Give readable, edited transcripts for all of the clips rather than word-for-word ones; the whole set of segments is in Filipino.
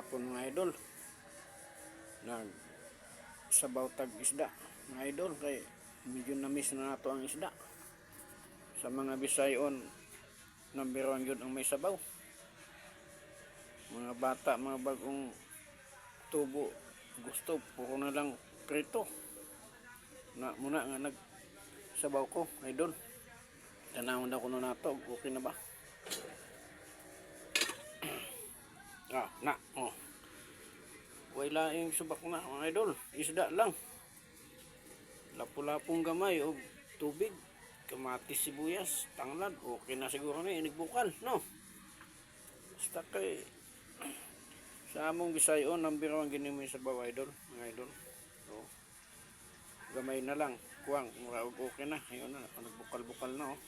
hapon mga idol. Nag sabaw tag isda mga idol, kay medyo na-miss na nato ang isda. Sa mga Bisayon, number 1 yun ang may sabaw. Mga bata, mga bagong tubo, gusto puro na lang prito na muna nga nagsabaw ko idol. Tanawon na ko na nato, okay na ba? Way laing subak na mga idol, isda lang. Lapu-lapong gamay o tubig, kamatis, sibuyas, tanglad, okay na siguro na inigbukal, no? Basta kay sa among Bisayon, number 1 ginimay sa bawa idol, mga idol. So, gamay na lang, kuwang, muraog okay na. Ayun na, nagbukal-bukal na, oh.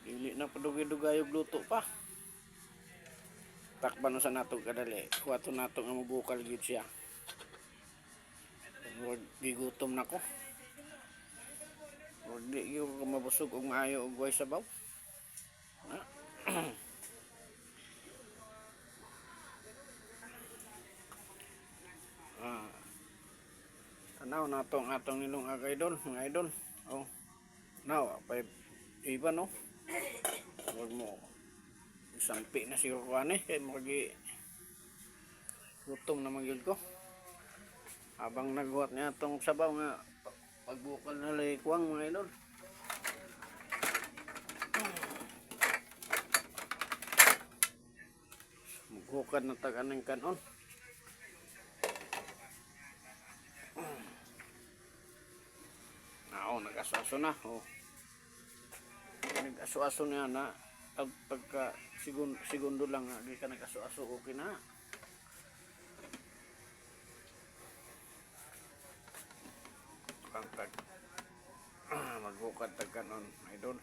Dili na padugay-dugay og luto pa. Takpan sa nato kadali. Kuwato nato nga mabukal gyud siya. Murag gigutom nako. Murag di gyud ko mabusog og maayo og way sabaw. Tanaw nato ang atong nilong idol, mga idol. Oh. Now, iba no. Wag mo sampi na siguro ko ani kay murag gutom na magyud ko. Habang nagbuhat niya atong sabaw nga pagbukal na lay kuwang mga idol. Maghukad na tag-aning kanon. Nag-aso-aso na. Oh. Nag-aso-aso na na. Pagka segundo lang di ka nag-aso-aso, okay na. Pangtag maghukad tag kanon idol.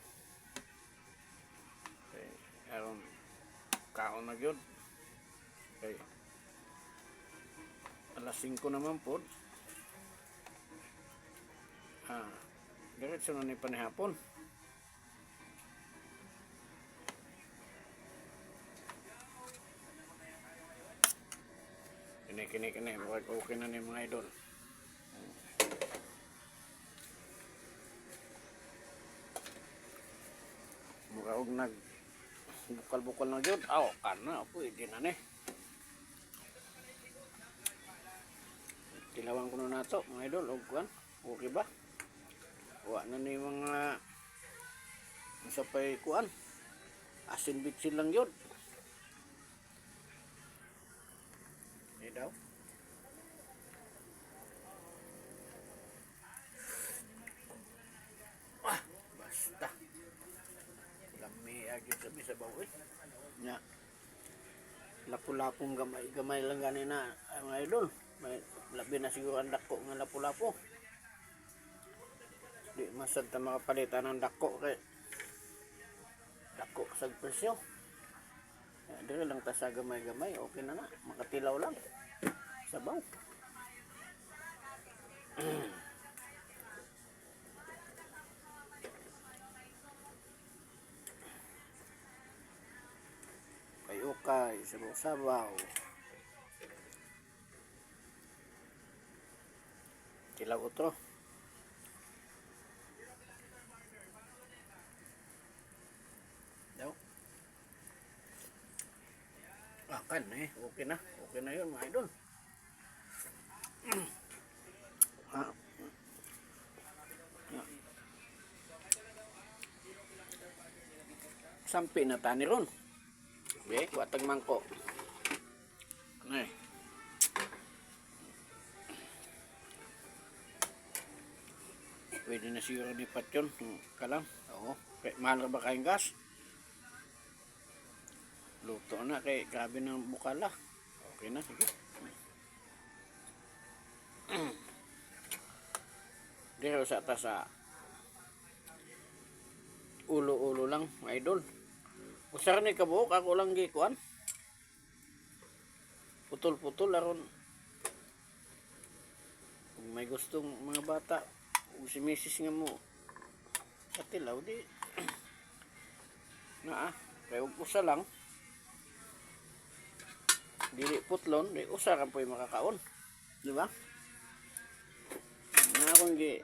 Okay, aron kaon na gyud. Okay. Alas 5 naman po. Diretso na ni panihapon. Kini okay na ni mga idol. Mura og nag bukal-bukal na gyud. Kana pwede na ni. Tilawang ko na nato mga idol og kuan. Okay ba? Wa na ni mga sapay kuan. Asin bitsin lang yun. Ini daw. Basta. Lami agad kami sa bawi. Nya. Lapu-lapong gamay lang gani na mga idol. May labi na siguro ang dako nga lapu-lapo. Di masad ta makapalitan ng dako kay dako sa presyo. Dire lang ta sa gamay-gamay, okay na makatilaw lang sabaw. Okay, sabaw. Tilaw utro. Kan okay na yun mga idol. Sampi na tani ron. Kuwatag mangko. Pwede na siguro lipat yun. Kalam. Oo. Mahal ba kayong gas? Luto na kay grabe ng bukala. Okay na, sige. Dito sa atas sa ulo-ulo lang, idol. Usar ni kabuok, ako lang gikuan. Putol-putol aron kung may gustong mga bata o si misis nga mo sa tilaw di na kaya usa lang dili putlon, di usa ra po'y makakaon. Di ba? Na akong gi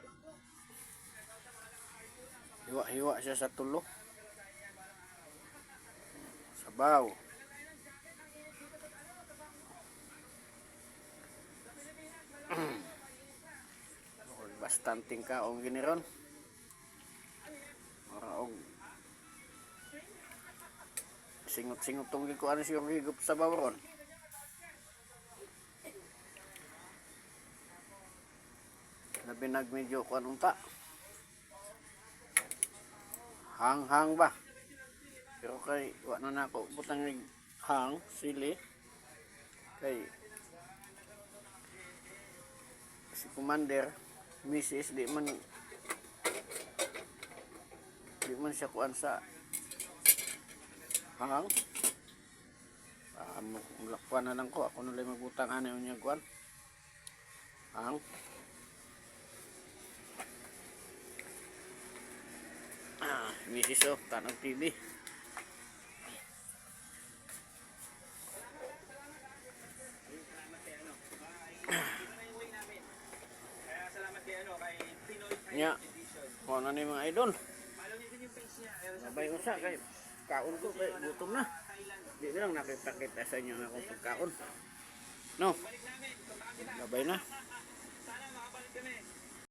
hiwa-hiwa siya sa tulo. Sabaw. Bastanting kaong giniron. Ora og singot-singot tong gikuan siya higup sa bawron. Labi medyo kuan unta. Hang-hang ba? Pero kay wa na nako butang hang sili kay si commander Mrs. di man siya kuan sa hang. Mulakpan na lang ko, ako na lang magbutang ano yung niyang kuan hang. Mrs. oh, tanong TV. Nya, kung ano yung mga idol. Sabay usa kay kaon ko kay gutom na. Di lang nakita-kita sa inyo na akong pagkaon. No. Sabay na.